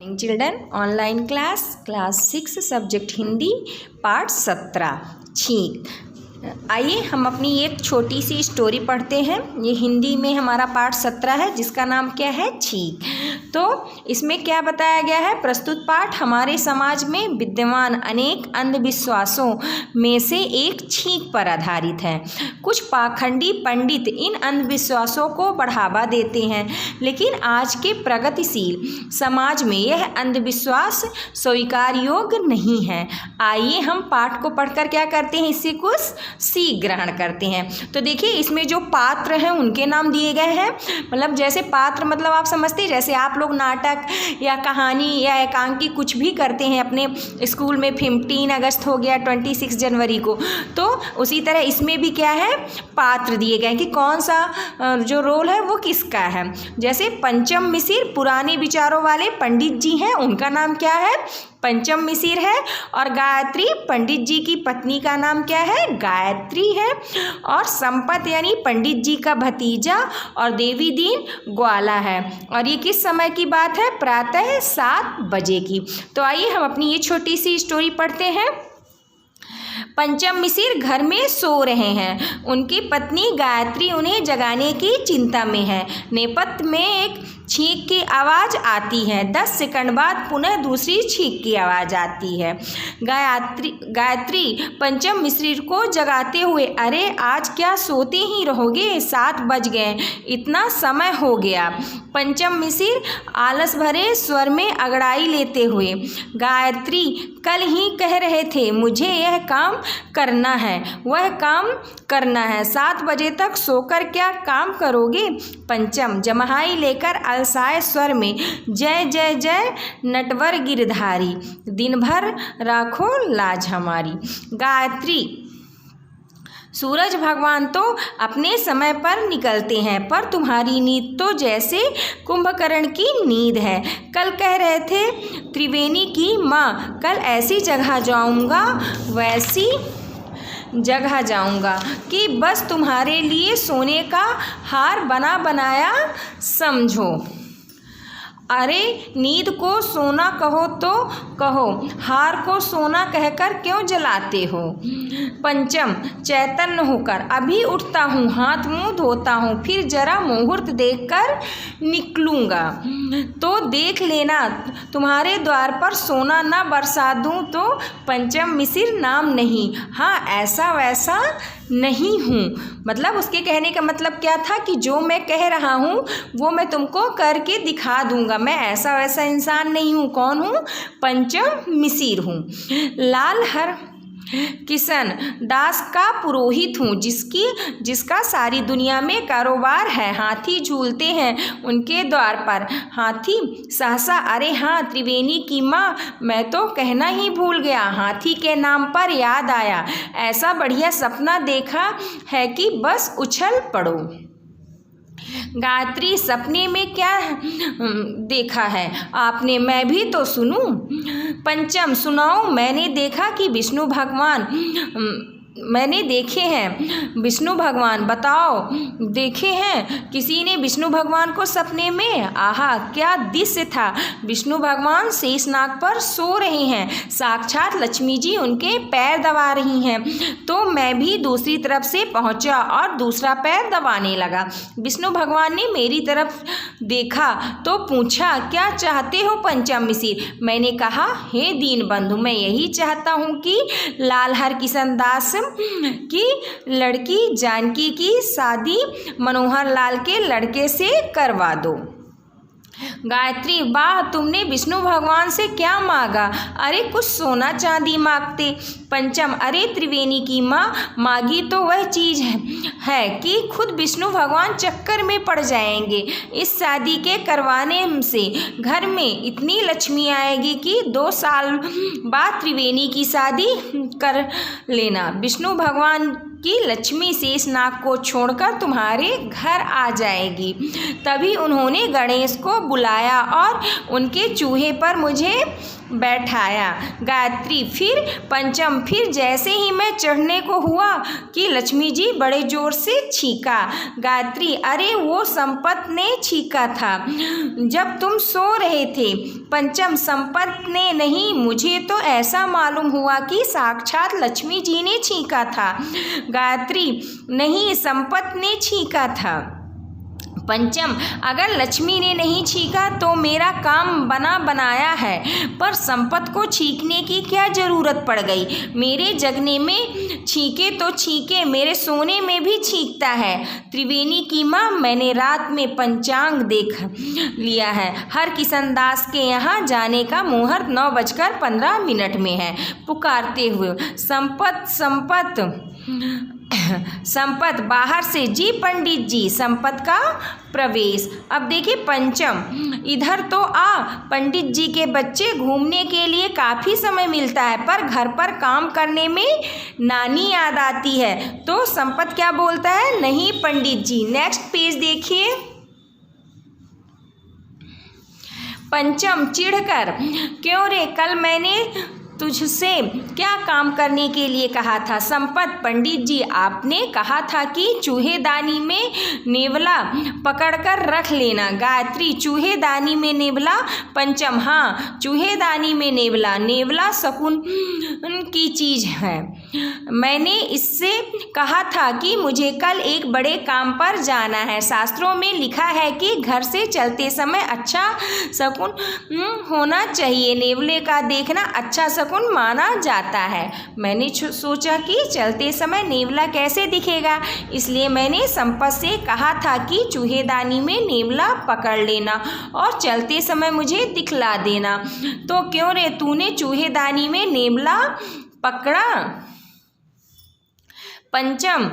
Children online class 6 subject Hindi part 17 छींक। आइए हम अपनी एक छोटी सी स्टोरी पढ़ते हैं। ये हिंदी में हमारा पार्ट 17 है जिसका नाम क्या है, छींक। तो इसमें क्या बताया गया है, प्रस्तुत पाठ हमारे समाज में विद्यमान अनेक अंधविश्वासों में से एक छींक पर आधारित है। कुछ पाखंडी पंडित इन अंधविश्वासों को बढ़ावा देते हैं, लेकिन आज के प्रगतिशील समाज में यह अंधविश्वास स्वीकार योग्य नहीं है। आइए हम पाठ को पढ़कर क्या करते हैं, इससे कुछ सीख ग्रहण करते हैं। तो देखिए इसमें जो पात्र हैं उनके नाम दिए गए हैं। मतलब जैसे पात्र मतलब आप समझते हैं, जैसे आप लोग नाटक या कहानी या एकांकी कुछ भी करते हैं अपने स्कूल में, 15 अगस्त हो गया, 26 जनवरी को, तो उसी तरह इसमें भी क्या है, पात्र दिए गए हैं कि कौन सा जो रोल है वो किसका है। जैसे पंचम मिसिर पुराने विचारों वाले पंडित जी हैं, उनका नाम क्या है, पंचम मिसिर है। और गायत्री पंडित जी की पत्नी का नाम क्या है, गायत्री है। और संपत यानी पंडित जी का भतीजा और देवी दीन ग्वाला है। और ये किस समय की बात है, प्रातः 7 बजे की। तो आइए हम अपनी ये छोटी सी स्टोरी पढ़ते हैं। पंचम मिसिर घर में सो रहे हैं। उनकी पत्नी गायत्री उन्हें जगाने की चिंता में है। नेपथ्य में एक छींक की आवाज़ आती है। 10 सेकंड बाद पुनः दूसरी छींक की आवाज़ आती है। गायत्री पंचम मिसिर को जगाते हुए, अरे आज क्या सोते ही रहोगे, 7 बज गए, इतना समय हो गया। पंचम मिसिर आलस भरे स्वर में अंगड़ाई लेते हुए, गायत्री कल ही कह रहे थे मुझे यह काम करना है, वह काम करना है, 7 बजे तक सोकर क्या काम करोगे। पंचम जमहाई लेकर अलसाए स्वर में, जय जय जय नटवर गिरधारी, दिन भर राखो लाज हमारी। गायत्री सूरज भगवान तो अपने समय पर निकलते हैं, पर तुम्हारी नींद तो जैसे कुंभकर्ण की नींद है। कल कह रहे थे त्रिवेणी की माँ, कल ऐसी जगह जाऊँगा, वैसी जगह जाऊँगा कि बस तुम्हारे लिए सोने का हार बना बनाया समझो। अरे नींद को सोना कहो तो कहो, हार को सोना कहकर क्यों जलाते हो। पंचम चैतन्य होकर, अभी उठता हूँ, हाथ मुंह धोता हूँ, फिर जरा मुहूर्त देखकर निकलूँगा, तो देख लेना तुम्हारे द्वार पर सोना न बरसा दूँ तो। पंचम मिसिर नाम नहीं, हाँ ऐसा वैसा नहीं हूँ। मतलब उसके कहने का मतलब क्या था कि जो मैं कह रहा हूँ वो मैं तुमको करके दिखा दूंगा, मैं ऐसा वैसा इंसान नहीं हूँ। कौन हूँ, पंचम मिसिर हूँ। लाल हर किशन दास का पुरोहित हूँ, जिसका सारी दुनिया में कारोबार है। हाथी झूलते हैं उनके द्वार पर। हाथी सहसा, अरे हाँ त्रिवेणी की माँ, मैं तो कहना ही भूल गया, हाथी के नाम पर याद आया, ऐसा बढ़िया सपना देखा है कि बस उछल पड़ो। गायत्री सपने में क्या देखा है आपने, मैं भी तो सुनूं। पंचम सुनाओ, मैंने देखा कि विष्णु भगवान, मैंने देखे हैं विष्णु भगवान, बताओ देखे हैं। किसी ने विष्णु भगवान को सपने में, आहा क्या दृश्य था। विष्णु भगवान शेषनाग पर सो रहे हैं, साक्षात लक्ष्मी जी उनके पैर दबा रही हैं। तो मैं भी दूसरी तरफ से पहुंचा और दूसरा पैर दबाने लगा। विष्णु भगवान ने मेरी तरफ देखा तो पूछा, क्या चाहते हो पंचम मिसिर। मैंने कहा, हे दीन बंधु, मैं यही चाहता हूँ कि लालहर किशन दास की लड़की जानकी की शादी मनोहर लाल के लड़के से करवा दो। गायत्री वाह, तुमने विष्णु भगवान से क्या मांगा। अरे कुछ सोना चांदी मांगते। पंचम अरे त्रिवेणी की माँ, मांगी तो वह चीज़ है कि खुद विष्णु भगवान चक्कर में पड़ जाएंगे। इस शादी के करवाने से घर में इतनी लक्ष्मी आएगी कि 2 साल बाद त्रिवेणी की शादी कर लेना। विष्णु भगवान कि लक्ष्मी शेषनाग को छोड़कर तुम्हारे घर आ जाएगी। तभी उन्होंने गणेश को बुलाया और उनके चूहे पर मुझे बैठाया। गायत्री फिर पंचम, फिर जैसे ही मैं चढ़ने को हुआ कि लक्ष्मी जी बड़े जोर से छींका। गायत्री, अरे वो संपत ने छींका था जब तुम सो रहे थे। पंचम, संपत ने नहीं, मुझे तो ऐसा मालूम हुआ कि साक्षात लक्ष्मी जी ने छींका था। गायत्री, नहीं, संपत ने छींका था। पंचम, अगर लक्ष्मी ने नहीं छींका तो मेरा काम बना बनाया है, पर संपत को छींकने की क्या जरूरत पड़ गई? मेरे जगने में छींके तो छींके, मेरे सोने में भी छींकता है। त्रिवेणी की माँ, मैंने रात में पंचांग देख लिया है। हर किशन दास के यहाँ जाने का मुहूर्त 9:15 में है। पुकारते हुए, संपत संपत संपत बाहर से। जी पंडित जी। संपत का प्रवेश। अब देखिए पंचम, इधर तो आ, पंडित जी के बच्चे घूमने के लिए काफ़ी समय मिलता है, पर घर पर काम करने में नानी याद आती है। तो संपत क्या बोलता है? नहीं पंडित जी। नेक्स्ट पेज देखिए। पंचम चिढ़कर, क्यों रे, कल मैंने तुझसे क्या काम करने के लिए कहा था? संपत, पंडित जी आपने कहा था कि चूहेदानी में नेवला पकड़कर रख लेना। गायत्री, चूहेदानी में नेवला? पंचम, हाँ, चूहेदानी में नेवला। नेवला शकुन की चीज है। मैंने इससे कहा था कि मुझे कल एक बड़े काम पर जाना है। शास्त्रों में लिखा है कि घर से चलते समय अच्छा शकुन होना चाहिए। नेवले का देखना अच्छा शकुन माना जाता है। मैंने सोचा कि चलते समय नेवला कैसे दिखेगा, इसलिए मैंने संपत से कहा था कि चूहेदानी में नेवला पकड़ लेना और चलते समय मुझे दिखला देना। तो क्यों रे, तूने चूहेदानी में नेवला पकड़ा? पंचम,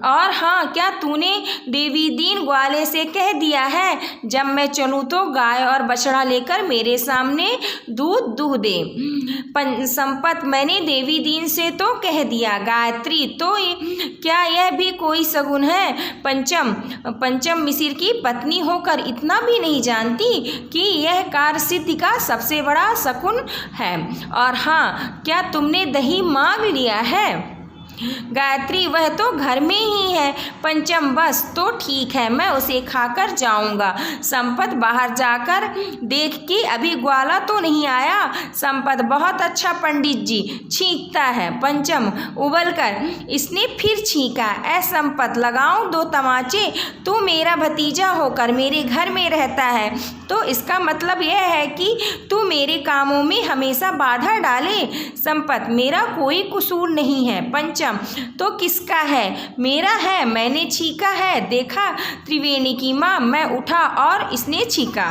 और हाँ, क्या तूने देवी दीन ग्वाले से कह दिया है जब मैं चलूँ तो गाय और बछड़ा लेकर मेरे सामने दूध दूह दे? संपत, मैंने देवी दीन से तो कह दिया। गायत्री, तो क्या यह भी कोई शगुन है? पंचम मिसिर की पत्नी होकर इतना भी नहीं जानती कि यह कार्य सिद्धि का सबसे बड़ा शकुन है? और हाँ, क्या तुमने दही मांग लिया है? गायत्री, वह तो घर में ही है। पंचम, बस तो ठीक है, मैं उसे खाकर जाऊंगा। संपत बाहर जाकर देख कि अभी ग्वाला तो नहीं आया। संपत, बहुत अच्छा पंडित जी, छींकता है। पंचम उबलकर, इसने फिर छींका। ऐ संपत, लगाऊं 2 तमाचे? तू मेरा भतीजा होकर मेरे घर में रहता है तो इसका मतलब यह है कि तू मेरे कामों में हमेशा बाधा डाले। संपत, मेरा कोई कसूर नहीं है। पंचम, तो किसका है? मेरा है, मैंने छींका है। देखा त्रिवेणी की माँ, मैं उठा और इसने छींका।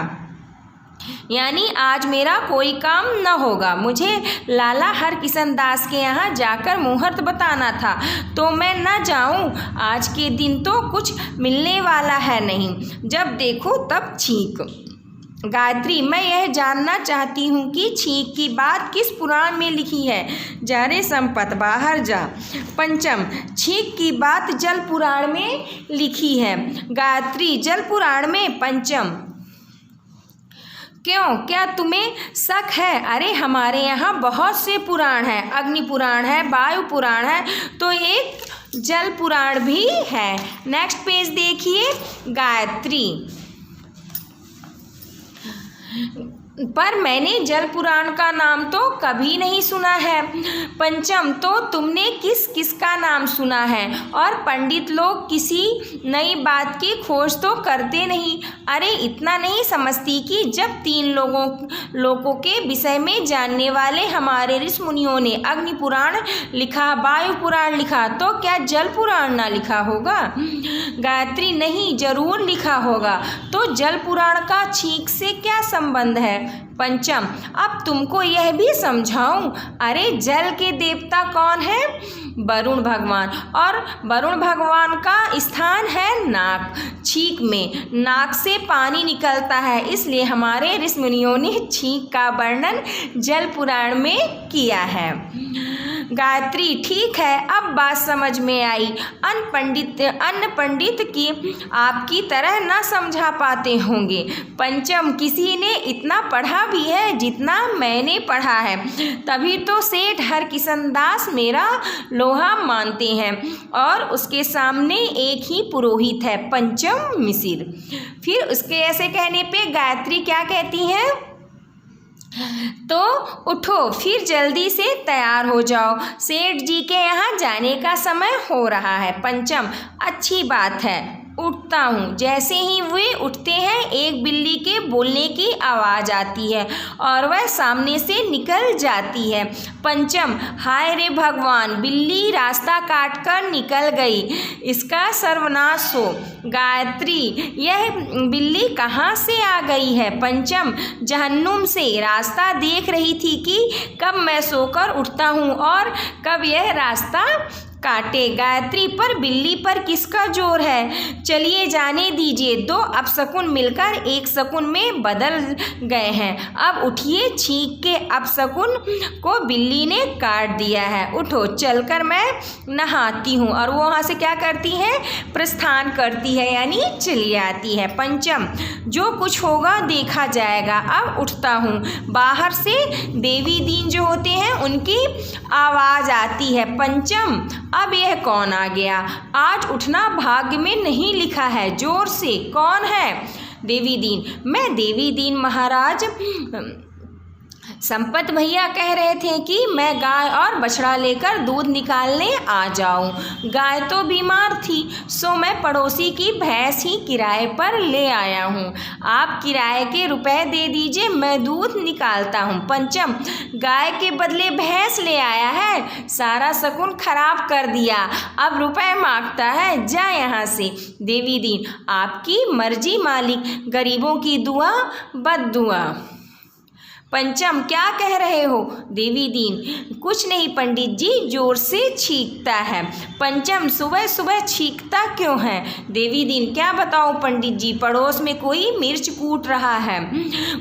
यानी आज मेरा कोई काम न होगा। मुझे लाला हरकिशन दास के यहाँ जाकर मुहूर्त बताना था, तो मैं न जाऊँ। आज के दिन तो कुछ मिलने वाला है नहीं, जब देखो तब छींक। गायत्री, मैं यह जानना चाहती हूँ कि छींक की बात किस पुराण में लिखी है? जा रे संपत, बाहर जा। पंचम, छींक की बात जल पुराण में लिखी है। गायत्री, जल पुराण में? पंचम, क्यों, क्या तुम्हें शक है? अरे हमारे यहाँ बहुत से पुराण हैं। अग्नि पुराण है, वायु पुराण है, तो एक जल पुराण भी है। नेक्स्ट पेज देखिए। गायत्री, पर मैंने जल पुराण का नाम तो कभी नहीं सुना है। पंचम, तो तुमने किस किस का नाम सुना है? और पंडित लोग किसी नई बात की खोज तो करते नहीं। अरे इतना नहीं समझती कि जब 3 लोगों के विषय में जानने वाले हमारे ऋषि मुनियों ने अग्नि पुराण लिखा, वायु पुराण लिखा, तो क्या जल पुराण ना लिखा होगा? गायत्री, नहीं, जरूर लिखा होगा। तो जल पुराण का छींक से क्या संबंध है? पंचम, अब तुमको यह भी समझाऊं। अरे जल के देवता कौन है? वरुण भगवान, और वरुण भगवान का स्थान है नाक। छींक में नाक से पानी निकलता है, इसलिए हमारे ऋषि मुनियों ने छींक का वर्णन जल पुराण में किया है। गायत्री ठीक है, अब बात समझ में आई। अन्य पंडित की आपकी तरह न समझा पाते होंगे। पंचम, किसी ने इतना पढ़ा भी है जितना मैंने पढ़ा है, तभी तो सेठ हरकिशनदास मेरा लोहा मानते हैं और उसके सामने एक ही पुरोहित है, पंचम मिसिर। फिर उसके ऐसे कहने पे गायत्री क्या कहती है, तो उठो फिर जल्दी से तैयार हो जाओ, सेठ जी के यहाँ जाने का समय हो रहा है। पंचम, अच्छी बात है, उठता हूँ। जैसे ही वे उठते हैं एक बिल्ली के बोलने की आवाज़ आती है और वह सामने से निकल जाती है। पंचम, हाय रे भगवान, बिल्ली रास्ता काट कर निकल गई, इसका सर्वनाश हो। गायत्री, यह बिल्ली कहाँ से आ गई है? पंचम, जहन्नुम से। रास्ता देख रही थी कि कब मैं सोकर उठता हूँ और कब यह रास्ता काटे। गायत्री, पर बिल्ली पर किसका जोर है? चलिए जाने दीजिए, दो अपशकुन मिलकर एक शकुन में बदल गए हैं। अब उठिए, छींक के अपशकुन को बिल्ली ने काट दिया है। उठो, चलकर मैं नहाती हूँ। और वो वहाँ से क्या करती है? प्रस्थान करती है, यानी चली आती है। पंचम, जो कुछ होगा देखा जाएगा, अब उठता हूँ। बाहर से देवी दीन जो होते हैं उनकी आवाज़ आती है। पंचम, अब यह कौन आ गया? आज उठना भाग्य में नहीं लिखा है, जोर से। कौन है? देवी दीन। मैं देवी दीन महाराज। संपत भैया कह रहे थे कि मैं गाय और बछड़ा लेकर दूध निकालने आ जाऊं। गाय तो बीमार थी, सो मैं पड़ोसी की भैंस ही किराए पर ले आया हूं। आप किराए के रुपए दे दीजिए, मैं दूध निकालता हूं। पंचम, गाय के बदले भैंस ले आया है, सारा शकुन खराब कर दिया, अब रुपए मांगता है, जा यहाँ से। देवी दीन, आपकी मर्जी मालिक, गरीबों की दुआ बद्दुआ। पंचम, क्या कह रहे हो? देवी दीन, कुछ नहीं पंडित जी, जोर से छींकता है। पंचम, सुबह सुबह छींकता क्यों है? देवी दीन, क्या बताओ पंडित जी, पड़ोस में कोई मिर्च कूट रहा है,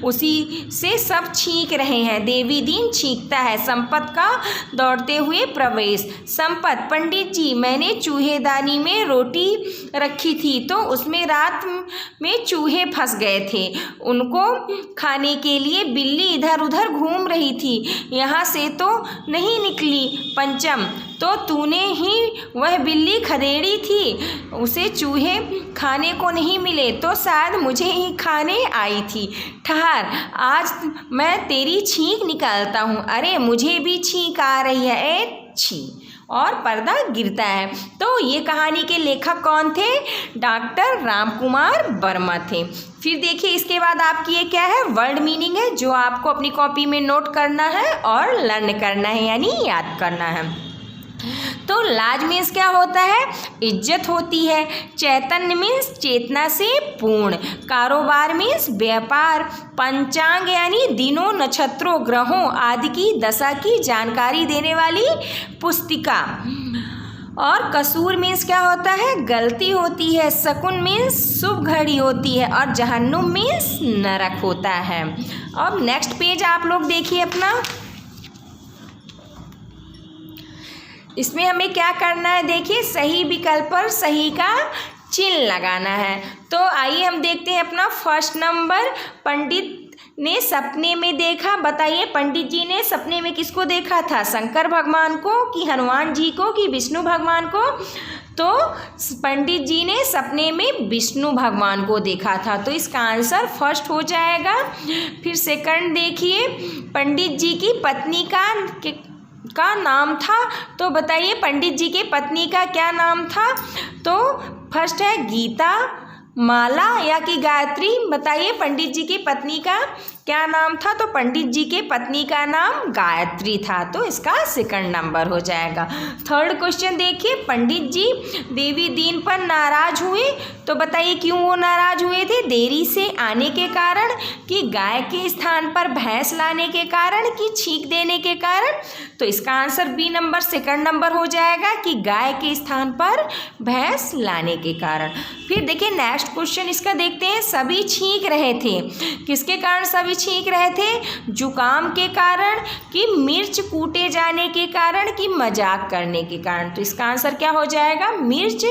उसी से सब छींक रहे हैं। देवी दीन, छींकता है। संपत का दौड़ते हुए प्रवेश। संपत, पंडित जी, मैंने चूहेदानी में रोटी रखी थी तो उसमें रात में चूहे फंस गए थे, उनको खाने के लिए बिल्ली इधर उधर घूम रही थी, यहाँ से तो नहीं निकली। पंचम, तो तूने ही वह बिल्ली खदेड़ी थी, उसे चूहे खाने को नहीं मिले तो शायद मुझे ही खाने आई थी। ठहर, आज मैं तेरी छींक निकालता हूँ। अरे मुझे भी छींक आ रही है, ए छी। और पर्दा गिरता है। तो ये कहानी के लेखक कौन थे? डॉक्टर रामकुमार वर्मा थे। फिर देखिए इसके बाद आपकी ये क्या है? वर्ड मीनिंग है, जो आपको अपनी कॉपी में नोट करना है और लर्न करना है, यानी याद करना है। तो लाज मीन्स क्या होता है? इज्जत होती है। चैतन्य मीन्स चेतना से पूर्ण। कारोबार मीन्स व्यापार। पंचांग यानी दिनों, नक्षत्रों, ग्रहों आदि की दशा की जानकारी देने वाली पुस्तिका। और कसूर मीन्स क्या होता है? गलती होती है। शकुन मीन्स शुभ घड़ी होती है और जहन्नुम मीन्स नरक होता है। अब नेक्स्ट पेज आप लोग देखिए अपना। इसमें हमें क्या करना है? देखिए, सही विकल्प पर सही का चिन्ह लगाना है। तो आइए हम देखते हैं अपना फर्स्ट नंबर। पंडित ने सपने में देखा। बताइए, पंडित जी ने सपने में किसको देखा था? शंकर भगवान को कि हनुमान जी को कि विष्णु भगवान को? तो पंडित जी ने सपने में विष्णु भगवान को देखा था, तो इसका आंसर फर्स्ट हो जाएगा। फिर सेकंड देखिए, पंडित जी की पत्नी का नाम था, तो बताइए पंडित जी के पत्नी का क्या नाम था? तो फर्स्ट है गीता, माला या कि गायत्री। बताइए पंडित जी की पत्नी का क्या नाम था? तो पंडित जी के पत्नी का नाम गायत्री था, तो इसका सेकंड नंबर हो जाएगा। थर्ड क्वेश्चन देखिए, पंडित जी देवी दीन पर नाराज हुए, तो बताइए क्यों वो नाराज हुए थे? देरी से आने के कारण, कि गाय के स्थान पर भैंस लाने के कारण, कि छींक देने के कारण? तो इसका answer B number second number हो जाएगा कि गाय के स्थान पर भैंस लाने के कारण। फिर देखिए नेक्स्ट क्वेश्चन इसका देखते हैं। सभी छींक रहे थे, किसके कारण सभी छींक रहे थे? जुकाम के कारण कि मिर्च कूटे जाने के कारण कि मजाक करने के कारण? तो इसका आंसर क्या हो जाएगा? मिर्च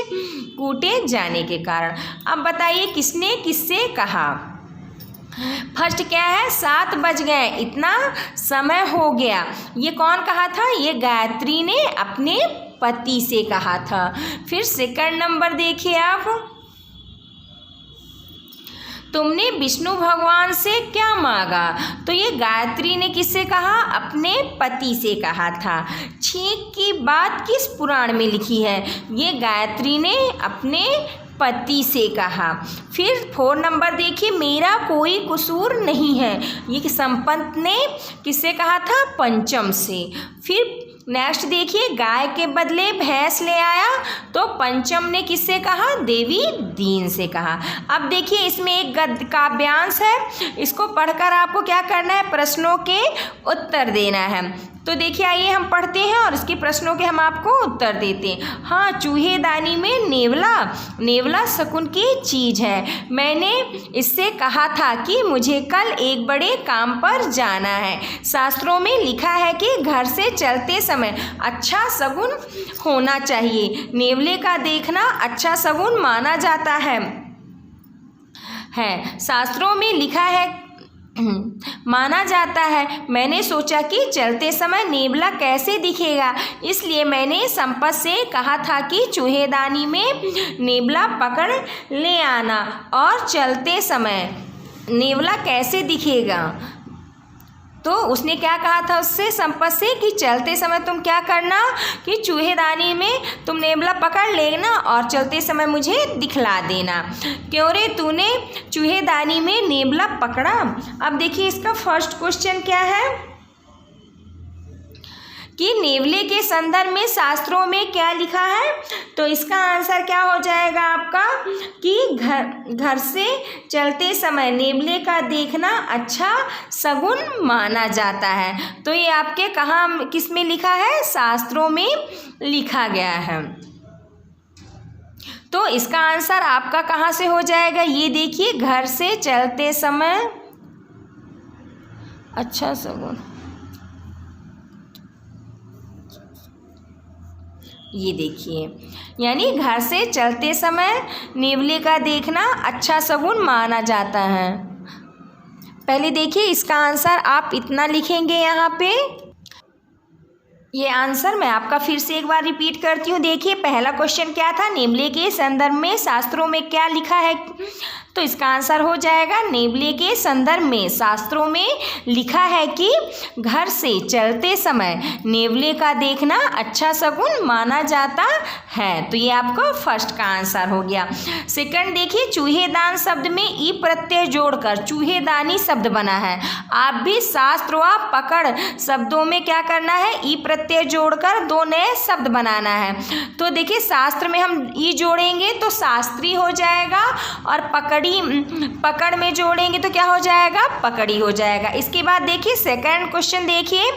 कूटे जाने के कारण। अब बताइए किसने किससे कहा? फर्स्ट क्या है? 7 बज गए, इतना समय हो गया। ये कौन कहा था? ये गायत्री ने अपने पति से कहा था। फिर सेकंड नंबर देखिए आप, तुमने विष्णु भगवान से क्या मांगा? तो ये गायत्री ने किससे कहा? अपने पति से कहा था। छींक की बात किस पुराण में लिखी है? ये गायत्री ने अपने पति से कहा। फिर 4 नंबर देखिए, मेरा कोई कसूर नहीं है, ये संपत ने किससे कहा था? पंचम से। फिर नेक्स्ट देखिए, गाय के बदले भैंस ले आया, तो पंचम ने किससे कहा? देवी दीन से कहा। अब देखिए इसमें एक गद्य काव्यांश है, इसको पढ़कर आपको क्या करना है? प्रश्नों के उत्तर देना है। तो देखिए आइए हम पढ़ते हैं और इसके प्रश्नों के हम आपको उत्तर देते हैं। हाँ, चूहेदानी में नेवला, नेवला शकुन की चीज़ है। मैंने इससे कहा था कि मुझे कल एक बड़े काम पर जाना है। शास्त्रों में लिखा है कि घर से चलते समय अच्छा शगुन होना चाहिए। नेवले का देखना अच्छा शगुन माना जाता है। शास्त्रों में लिखा है माना जाता है। मैंने सोचा कि चलते समय नेवला कैसे दिखेगा, इसलिए मैंने संपत से कहा था कि चूहेदानी में नेवला पकड़ ले आना और चलते समय नेवला कैसे दिखेगा। तो उसने क्या कहा था उससे, संपत से, कि चलते समय तुम क्या करना कि चूहेदानी में तुम नेवला पकड़ लेना और चलते समय मुझे दिखला देना। क्यों रे तूने चूहेदानी में नेवला पकड़ा? अब देखिए इसका फर्स्ट क्वेश्चन क्या है कि नेवले के संदर्भ में शास्त्रों में क्या लिखा है? तो इसका आंसर क्या हो जाएगा आपका कि घर से चलते समय नेवले का देखना अच्छा शगुन माना जाता है। तो ये आपके कहाँ किस में लिखा है? शास्त्रों में लिखा गया है। तो इसका आंसर आपका कहाँ से हो जाएगा? ये देखिए, घर से चलते समय अच्छा शगुन, ये देखिए, यानी घर से चलते समय नेवले का देखना अच्छा शगुन माना जाता है। पहले देखिए इसका आंसर आप इतना लिखेंगे यहाँ पे। ये आंसर मैं आपका फिर से एक बार रिपीट करती हूँ। देखिए पहला क्वेश्चन क्या था? नेवले के संदर्भ में शास्त्रों में क्या लिखा है? तो इसका आंसर हो जाएगा नेवले के संदर्भ में शास्त्रों में लिखा है कि घर से चलते समय नेवले का देखना अच्छा शगुन माना जाता है। तो ये आपका फर्स्ट का आंसर हो गया। सेकंड देखिए, चूहेदान शब्द में ई प्रत्यय जोड़कर चूहेदानी शब्द बना है। आप भी शास्त्र व पकड़ शब्दों में क्या करना है? ई प्रत्यय जोड़कर 2 नए शब्द बनाना है। तो देखिए शास्त्र में हम ई जोड़ेंगे तो शास्त्री हो जाएगा और पकड़ में जोड़ेंगे तो क्या हो जाएगा? पकड़ी हो जाएगा। इसके बाद देखिए सेकंड क्वेश्चन देखिए,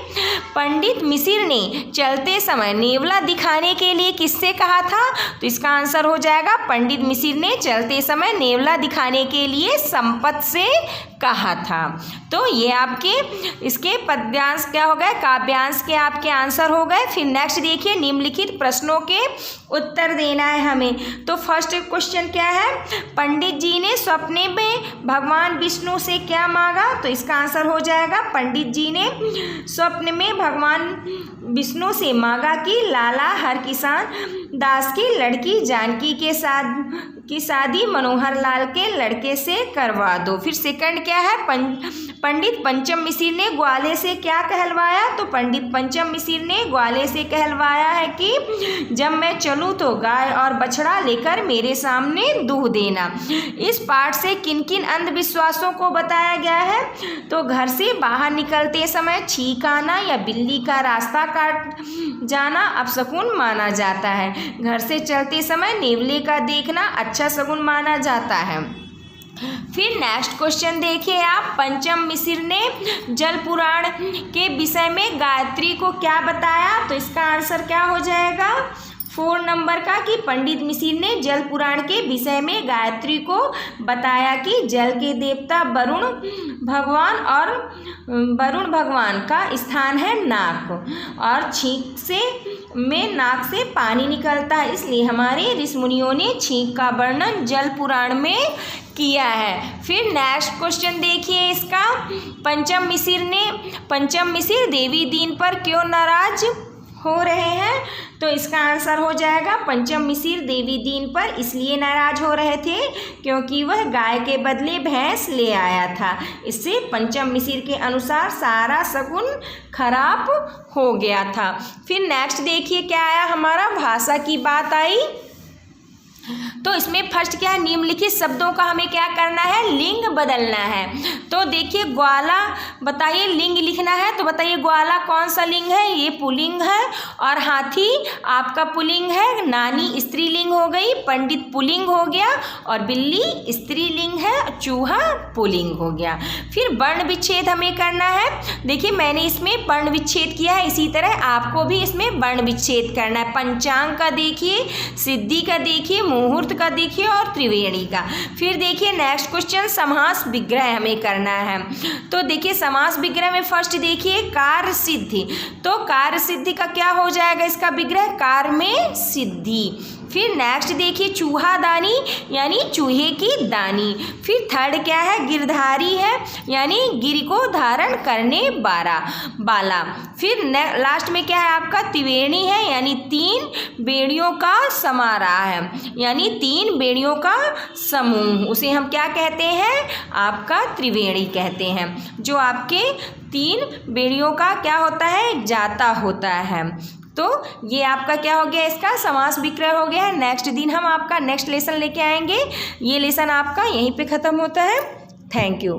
पंडित मिसिर ने चलते समय नेवला दिखाने के लिए किससे कहा था? तो इसका आंसर हो जाएगा पंडित मिसिर ने चलते समय नेवला दिखाने के लिए संपत से कहा था। तो ये आपके इसके पद्यांश क्या हो गए? काव्यांश के आपके आंसर हो गए। फिर नेक्स्ट देखिए, निम्नलिखित प्रश्नों के उत्तर देना है हमें। तो फर्स्ट क्वेश्चन क्या है? पंडित जी ने स्वप्ने में भगवान विष्णु से क्या मांगा? तो इसका आंसर हो जाएगा पंडित जी ने स्वप्न में भगवान विष्णु से मांगा कि लाला हरकिसान दास की लड़की जानकी के साथ की शादी मनोहर लाल के लड़के से करवा दो। फिर सेकंड क्या है? पंडित पंचम मिसिर ने ग्वाले से क्या कहलवाया? तो पंडित पंचम मिसिर ने ग्वाले से कहलवाया है कि जब मैं चलूँ तो गाय और बछड़ा लेकर मेरे सामने दूह देना। इस पाठ से किन किन अंधविश्वासों को बताया गया है? तो घर से बाहर निकलते समय छींक आना या बिल्ली का रास्ता काट जाना अपशकुन माना जाता है। घर से चलते समय नेवले का देखना अच्छा शगुन माना जाता है। फिर नेक्स्ट क्वेश्चन देखिए आप, पंचम मिसिर ने जल पुराण के विषय में गायत्री को क्या बताया? तो इसका आंसर क्या हो जाएगा? 4 नंबर का कि पंडित मिसिर ने जल पुराण के विषय में गायत्री को बताया कि जल के देवता वरुण भगवान का स्थान है नाक, और छींक से नाक से पानी निकलता है, इसलिए हमारे ऋषि मुनियों ने छींक का वर्णन जल पुराण में किया है। फिर नेक्स्ट क्वेश्चन देखिए इसका, पंचम मिसिर देवी दीन पर क्यों नाराज हो रहे हैं? तो इसका आंसर हो जाएगा पंचम मिसिर देवी दीन पर इसलिए नाराज हो रहे थे क्योंकि वह गाय के बदले भैंस ले आया था। इससे पंचम मिसिर के अनुसार सारा शगुन खराब हो गया था। फिर नेक्स्ट देखिए क्या आया, हमारा भाषा की बात आई। तो इसमें फर्स्ट क्या है, निम्नलिखित शब्दों का हमें क्या करना है, लिंग बदलना है। तो देखिए ग्वाला, बताइए लिंग लिखना है, तो बताइए ग्वाला कौन सा लिंग है, ये पुल्लिंग है, और हाथी आपका पुल्लिंग है, नानी स्त्रीलिंग हो गई, पंडित पुल्लिंग हो गया, और बिल्ली स्त्रीलिंग है, चूहा पुल्लिंग हो गया। फिर वर्ण विच्छेद हमें करना है। देखिए मैंने इसमें वर्ण विच्छेद किया है, इसी तरह आपको भी इसमें वर्ण विच्छेद करना है। पंचांग का देखिए, सिद्धि का देखिए, मुहूर्त का देखिए, और त्रिवेणी का। फिर देखिए नेक्स्ट क्वेश्चन, समास विग्रह हमें करना है। तो देखिए समास विग्रह में फर्स्ट देखिए कार्य सिद्धि, तो कार्य सिद्धि का क्या हो जाएगा इसका विग्रह, कार्य में सिद्धि। फिर नेक्स्ट देखिए चूहा दानी यानी चूहे की दानी। फिर थर्ड क्या है, गिरधारी है यानी गिर को धारण करने वाला। फिर लास्ट में क्या है आपका, त्रिवेणी है यानी 3 बेड़ियों का समाराह है, यानी 3 बेड़ियों का समूह, उसे हम क्या कहते हैं, आपका त्रिवेणी कहते हैं, जो आपके 3 बेड़ियों का क्या होता है, जाता होता है। तो ये आपका क्या हो गया, इसका समास विग्रह हो गया है। नेक्स्ट दिन हम आपका नेक्स्ट लेसन लेके आएंगे। ये लेसन आपका यहीं पे ख़त्म होता है। Thank you.